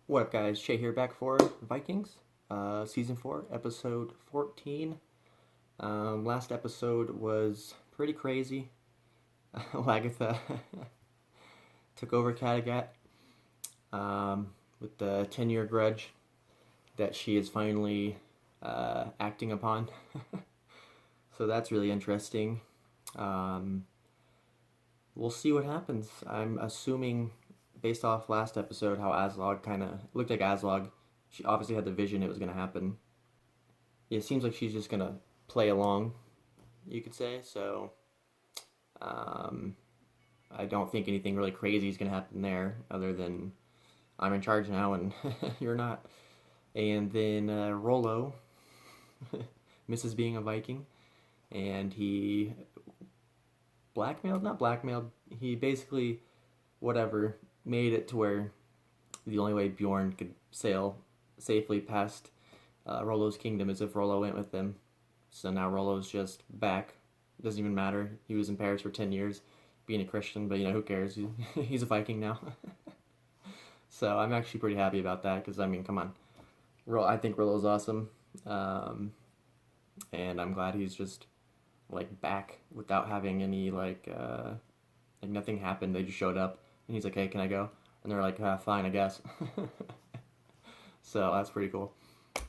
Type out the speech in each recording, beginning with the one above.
What up, guys? Shay here, back for Vikings, season 4, episode 14. Last episode was pretty crazy. Lagatha took over Kattegat with the 10-year grudge that she is finally acting upon. So that's really interesting. Um, we'll see what happens. I'm assuming, based off last episode, how Aslog kind of looked like Aslog. She obviously had the vision it was going to happen. It seems like she's just going to play along, you could say. So um, I don't think anything really crazy is going to happen there, other than I'm in charge now and you're not. And then Rollo misses being a Viking, and he not blackmailed. He basically, whatever, made it to where the only way Bjorn could sail safely past Rollo's kingdom is if Rollo went with them. So now Rollo's just back. Doesn't even matter. He was in Paris for 10 years being a Christian, but who cares? He's a Viking now. So I'm actually pretty happy about that because, come on. I think Rollo's awesome. And I'm glad he's just back without having any nothing happened. They just showed up and he's like, "Hey, can I go?" And they're like, "Fine, I guess." So that's pretty cool.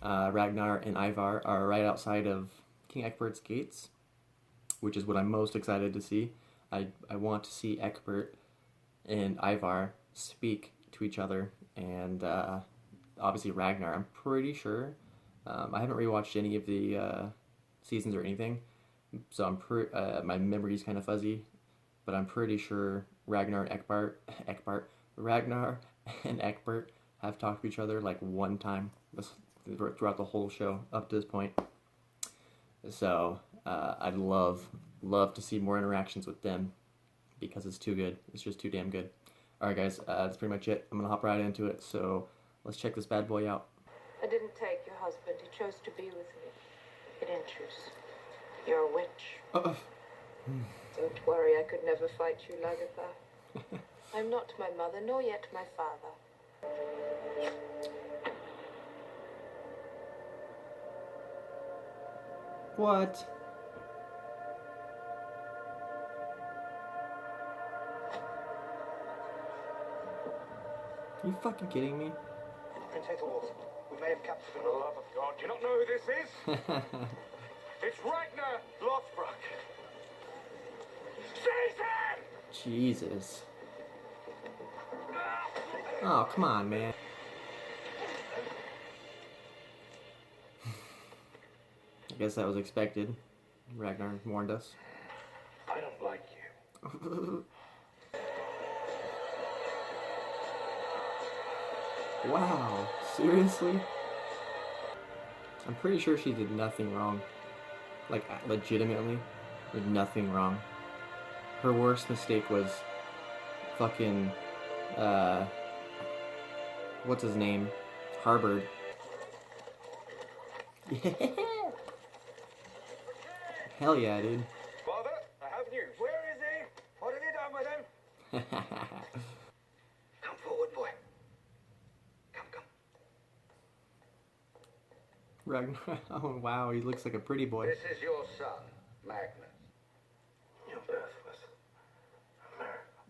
Ragnar and Ivar are right outside of King Ecbert's gates, which is what I'm most excited to see. I want to see Ecbert and Ivar speak to each other, and obviously Ragnar. I'm pretty sure. I haven't rewatched any of the seasons or anything, so my memory's kind of fuzzy, but I'm pretty sure Ragnar and Ragnar and Egbert have talked to each other like one time throughout the whole show up to this point. So I'd love to see more interactions with them because it's too good. It's just too damn good. All right, guys, that's pretty much it. I'm gonna hop right into it. So let's check this bad boy out. I didn't take your husband. He chose to be with me. He didn't choose. You're a witch. Don't worry, I could never fight you, Lagatha. I'm not my mother, nor yet my father. What? Are you fucking kidding me? Princess Wolf, we may have captured him. For the love of God, do you not know who this is? It's Ragnar Lothbrok. Seize him! Jesus. Oh, come on, man. I guess that was expected. Ragnar warned us. I don't like you. Wow, seriously? I'm pretty sure she did nothing wrong. Legitimately, did nothing wrong. Her worst mistake was fucking, what's his name? Harvard. Yeah! Hell yeah, dude. Father, I have news. Where is he? What have you done with him? Come forward, boy. Come. Ragnar. Oh, wow, he looks like a pretty boy. This is your son, Magnus. Your birth was a miracle.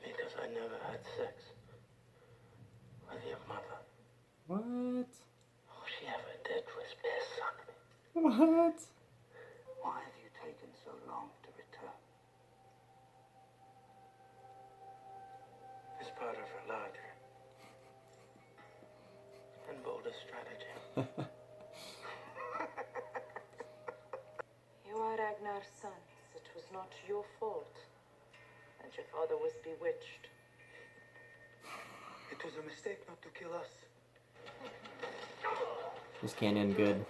Because I never had sex with your mother. What? All she ever did was piss on me. What? Why have you taken so long to return? It's part of her larger and bolder strategy. You are Ragnar's sons. It was not your fault. And your father was bewitched. It was a mistake not to kill us. This can't end good.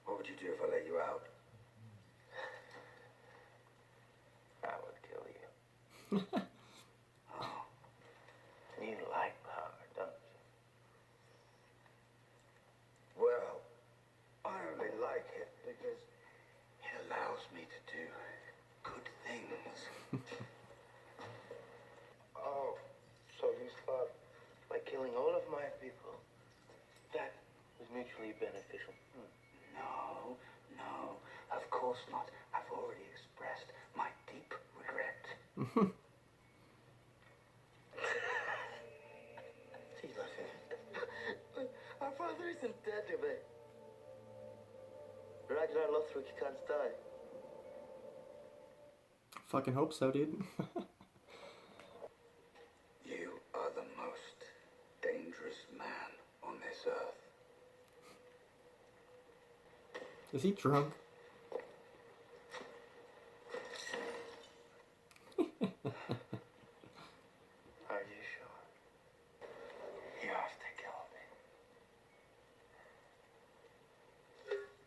What would you do if I let you out? I would kill you. Oh. You like power, don't you? Well, I only like it because it allows me to do good things. killing all of my people. That was mutually beneficial. No, no, of course not. I've already expressed my deep regret. She's laughing. Our father isn't dead, Jimmy. Ragnar Lothric can't die. Fucking hope so, dude. You are the most dangerous man on this earth. Is he drunk? Are you sure? You have to kill me.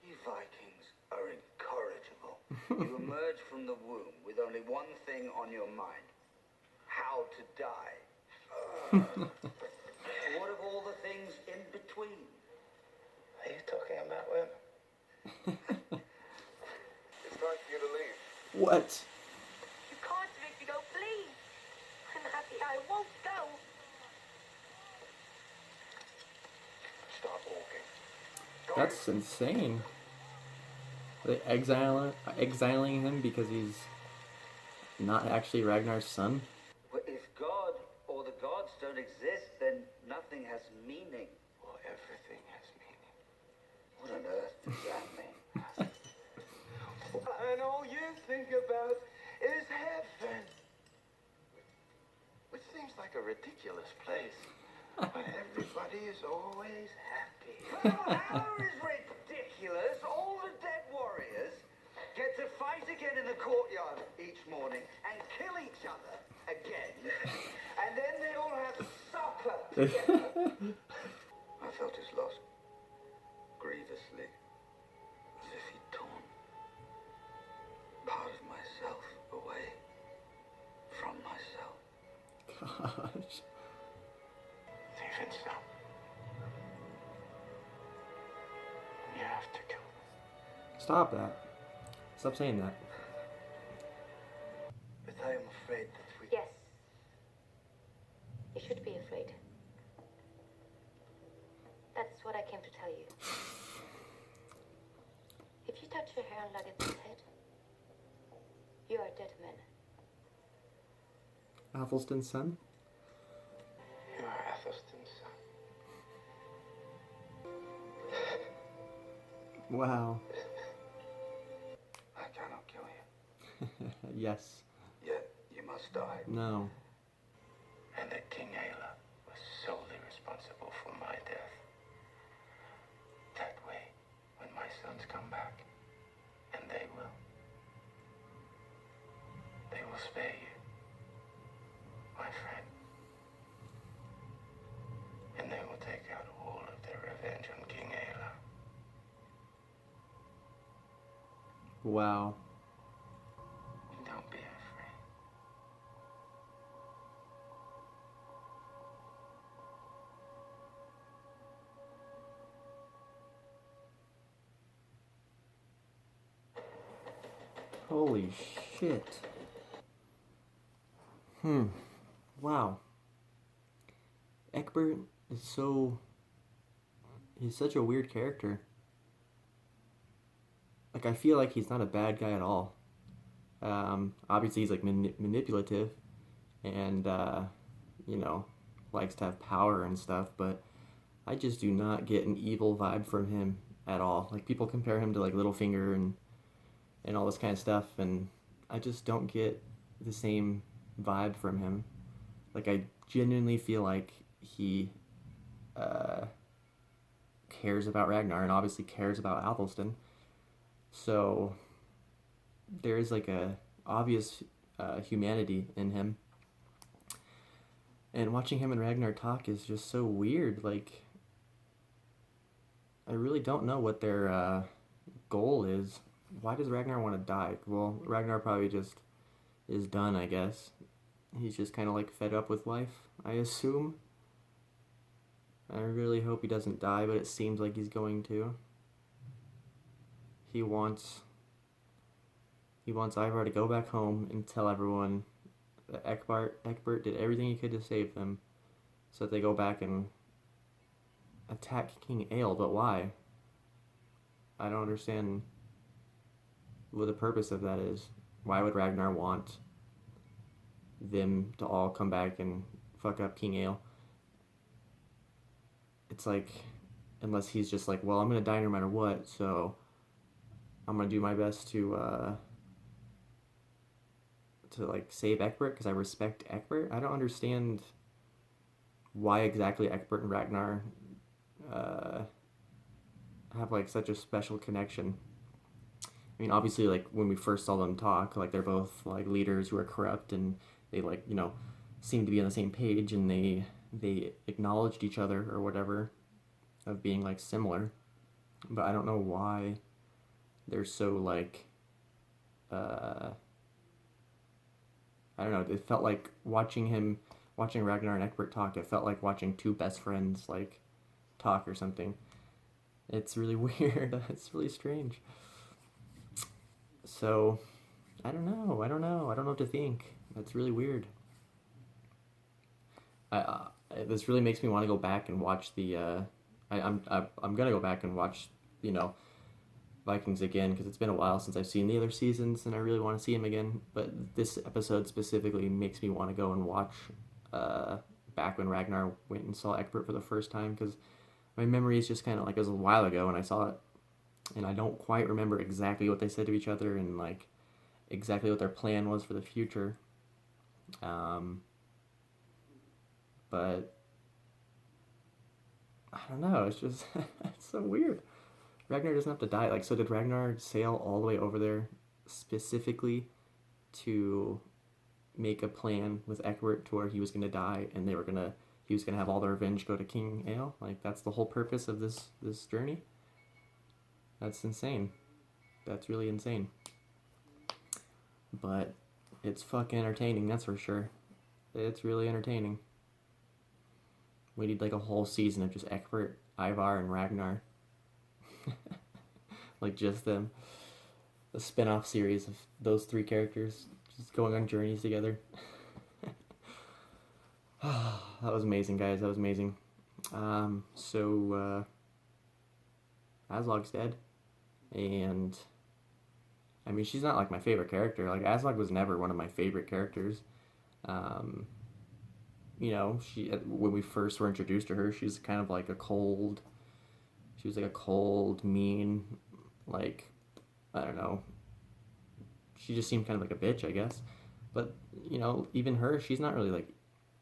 You Vikings are incorrigible. You emerge from the womb with only one thing on your mind. How to die. What of all the things in between? Are you talking about women? It's time for you to leave. What? You can't make me go, please. I'm happy. I won't go. Stop walking. That's insane. They exiling him because he's not actually Ragnar's son? But if God or the gods don't exist, then nothing has meaning. Well, everything has meaning. What on earth does that mean? And all you think about is heaven. Which seems like a ridiculous place. But everybody is always happy. How is ridiculous? All the dead warriors get to fight again in the courtyard each morning and kill each other again. And then they all have supper together. I felt his loss grievously, as if he'd torn part of myself away from myself. Gosh. Even so, you have to kill me. Stop that. Stop saying that. But I am afraid that we... Yes. You should be afraid. That's what I came to tell you. If you touch your hair on Luggett's head, you are a dead man. Athelstan's son? You are Athelstan's son. Wow. I cannot kill you. Yes. Yet you must die. No. And that King Ayla was solely responsible for my death. That way, when my sons come back, and they will spare you, my friend. And they will take out all of their revenge on King Ayla. Wow. Don't be afraid. Holy shit. Wow. Egbert is so... He's such a weird character. Like, I feel like he's not a bad guy at all. Obviously he's, like, manipulative and, you know, likes to have power and stuff, but I just do not get an evil vibe from him at all. Like, people compare him to, like, Littlefinger and all this kind of stuff, and I just don't get the same vibe from him. Like, I genuinely feel like he cares about Ragnar and obviously cares about Athelstan. So there is like a obvious humanity in him. And watching him and Ragnar talk is just so weird. Like, I really don't know what their goal is. Why does Ragnar want to die? Well, Ragnar probably just is done, I guess. He's just kind of like fed up with life, I assume. I really hope he doesn't die, but it seems like he's going to. He wants Ivar to go back home and tell everyone that Egbert did everything he could to save them, so that they go back and attack King Ale. But why? I don't understand what the purpose of that is. Why would Ragnar want them to all come back and fuck up King Ale? It's like, unless he's just like, well, I'm gonna die no matter what, so I'm gonna do my best to like save Egbert because I respect Egbert. I don't understand why exactly Egbert and Ragnar uh, have like such a special connection. I mean, obviously, like when we first saw them talk, like they're both like leaders who are corrupt, and they like seem to be on the same page, and they acknowledged each other or whatever of being like similar, but I don't know why they're so like uh, I don't know. It felt like watching Ragnar and Egbert talk. It felt like watching two best friends like talk or something. It's really weird. It's really strange. So I don't know. I don't know. I don't know what to think. That's really weird. This really makes me want to go back and watch the. I'm gonna go back and watch you know Vikings again because it's been a while since I've seen the other seasons and I really want to see him again. But this episode specifically makes me want to go and watch uh, back when Ragnar went and saw Egbert for the first time because my memory is just kind of like it was a while ago when I saw it, and I don't quite remember exactly what they said to each other and like exactly what their plan was for the future. Um, but I don't know. It's just it's so weird. Ragnar doesn't have to die. Like, so did Ragnar sail all the way over there specifically to make a plan with Egbert to where he was gonna die and he was gonna have all the revenge go to King Ale? Like, that's the whole purpose of this journey. That's insane. That's really insane. But it's fucking entertaining. That's for sure. It's really entertaining. We need like a whole season of just Egbert, Ivar, and Ragnar. Like just them. A spin-off series of those three characters just going on journeys together. That was amazing, guys. That was amazing. Aslog's dead, and I mean she's not like my favorite character. Like Aslog was never one of my favorite characters. Um, she when we first were introduced to her, she's kind of like a cold. She was like a cold, mean, like I don't know. She just seemed kind of like a bitch, I guess. But even her, she's not really like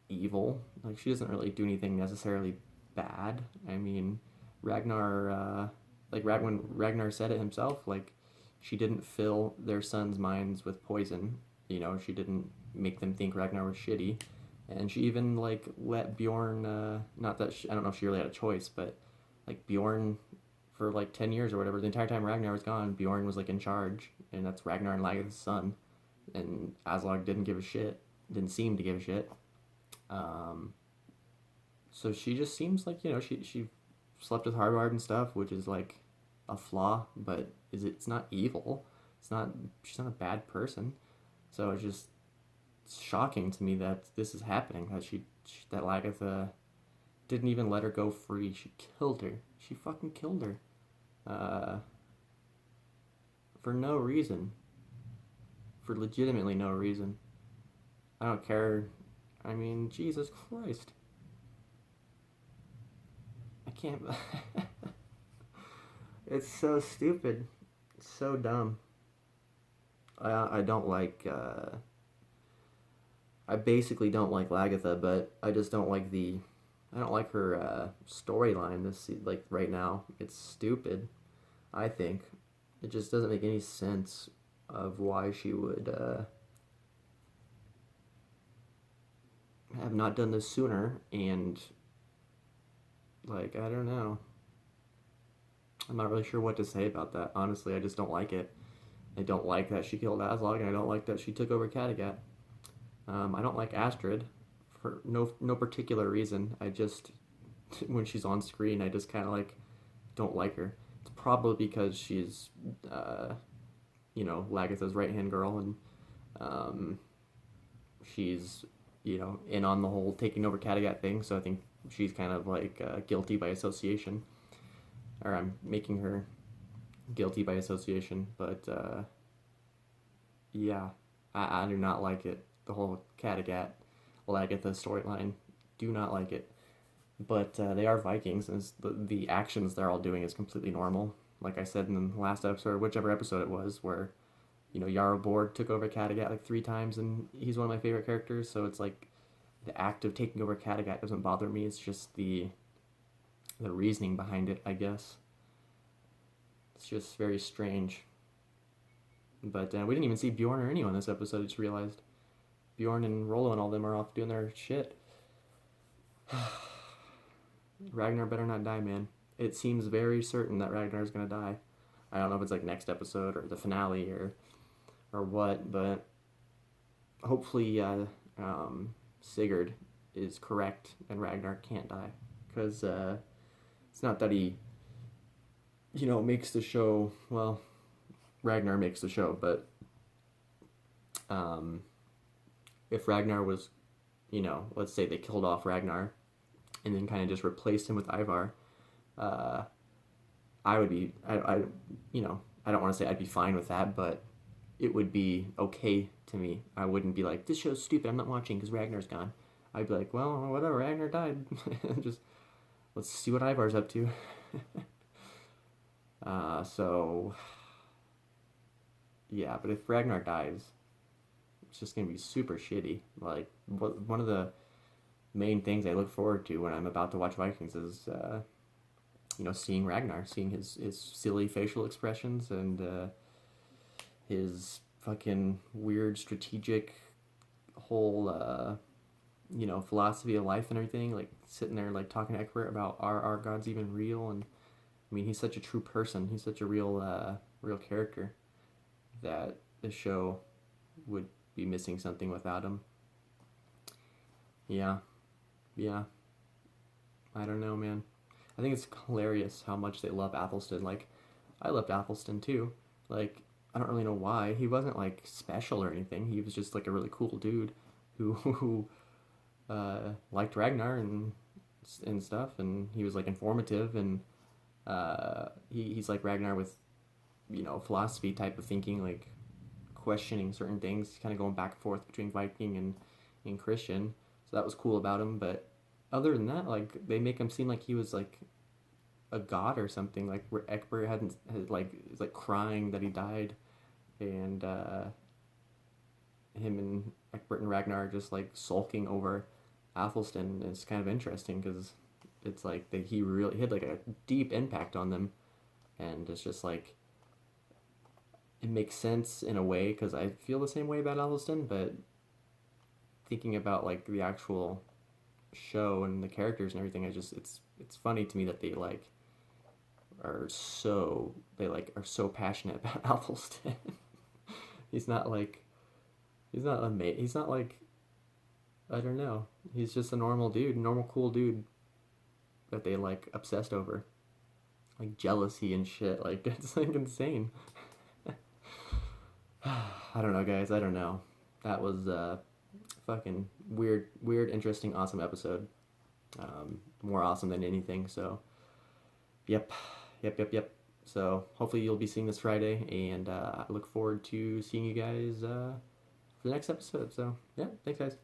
evil. Like she doesn't really do anything necessarily bad. I mean, Ragnar, when Ragnar said it himself, like she didn't fill their sons' minds with poison. She didn't make them think Ragnar was shitty, and she even like let Bjorn. Not that I don't know if she really had a choice, but like Bjorn for like 10 years or whatever. The entire time Ragnar was gone, Bjorn was like in charge, and that's Ragnar and Lager's son. And Aslog didn't give a shit. Didn't seem to give a shit. Um, so she just seems like she slept with Hardwired and stuff, which is like a flaw, but it's not evil. It's not she's not a bad person. So it's shocking to me that this is happening. That that Lagatha didn't even let her go free. She killed her. She fucking killed her. Uh, for no reason. For legitimately no reason. I don't care. I mean, Jesus Christ. I can't. It's so stupid. It's so dumb. I don't like. I basically don't like Lagatha, but I just don't like the. I don't like her storyline. This like right now, it's stupid. I think it just doesn't make any sense of why she would have not done this sooner. And like I don't know. I'm not really sure what to say about that. Honestly, I just don't like it. I don't like that she killed Aslog, and I don't like that she took over Kattegat. I don't like Astrid for no particular reason. I just when she's on screen, I just kind of like don't like her. It's probably because she's Lagatha's right hand girl, and she's in on the whole taking over Kattegat thing. So I think she's kind of like guilty by association, or I'm making her guilty by association. But yeah, I do not like it. The whole Kattegat, Lagatha storyline, do not like it. But they are Vikings, and the actions they're all doing is completely normal. Like I said in the last episode, whichever episode it was, where Jarl Borg took over Kattegat like 3 times, and he's one of my favorite characters. So it's like the act of taking over Kattegat doesn't bother me. It's just the reasoning behind it, I guess. It's just very strange. But we didn't even see Bjorn or anyone this episode. I just realized Bjorn and Rollo and all them are off doing their shit. Ragnar better not die, man. It seems very certain that Ragnar's gonna die. I don't know if it's like next episode or the finale or what, but hopefully Sigurd is correct and Ragnar can't die, because it's not that he makes the show. Well, Ragnar makes the show, but if Ragnar was, let's say they killed off Ragnar and then kind of just replaced him with Ivar, I would be, I don't want to say I'd be fine with that, but it would be okay to me. I wouldn't be like, this show's stupid, I'm not watching because Ragnar's gone. I'd be like, well, whatever, Ragnar died. Just, let's see what Ivar's up to. So, yeah, but if Ragnar dies, it's just going to be super shitty. Like, one of the main things I look forward to when I'm about to watch Vikings is, seeing Ragnar, seeing his silly facial expressions and his fucking weird strategic whole, philosophy of life and everything. Like, sitting there, like, talking to Egbert about are gods even real? And, I mean, he's such a true person. He's such a real character that the show would be missing something without him. Yeah. I don't know, man. I think it's hilarious how much they love Athelstan. Like, I loved Athelstan too. Like, I don't really know why. He wasn't like special or anything. He was just like a really cool dude who liked Ragnar and stuff, and he was like informative, and he's like Ragnar with philosophy type of thinking, like questioning certain things, kind of going back and forth between Viking and Christian. So that was cool about him. But other than that, like, they make him seem like he was like a god or something. Like, where Egbert is like crying that he died, and him and Egbert and Ragnar are just like sulking over Athelstan. It's kind of interesting because it's like that he had like a deep impact on them, and it's just like it makes sense in a way because I feel the same way about Athelstan, but thinking about like the actual show and the characters and everything, it's funny to me that they are so passionate about Athelstan. he's not like he's not like, I don't know, he's just a normal dude, normal cool dude that they like obsessed over, like jealousy and shit. Like, it's like insane. I don't know, guys. I don't know. That was fucking weird, interesting, awesome episode. More awesome than anything. So, yep. So hopefully you'll be seeing this Friday, and I look forward to seeing you guys for the next episode. So yeah, thanks, guys.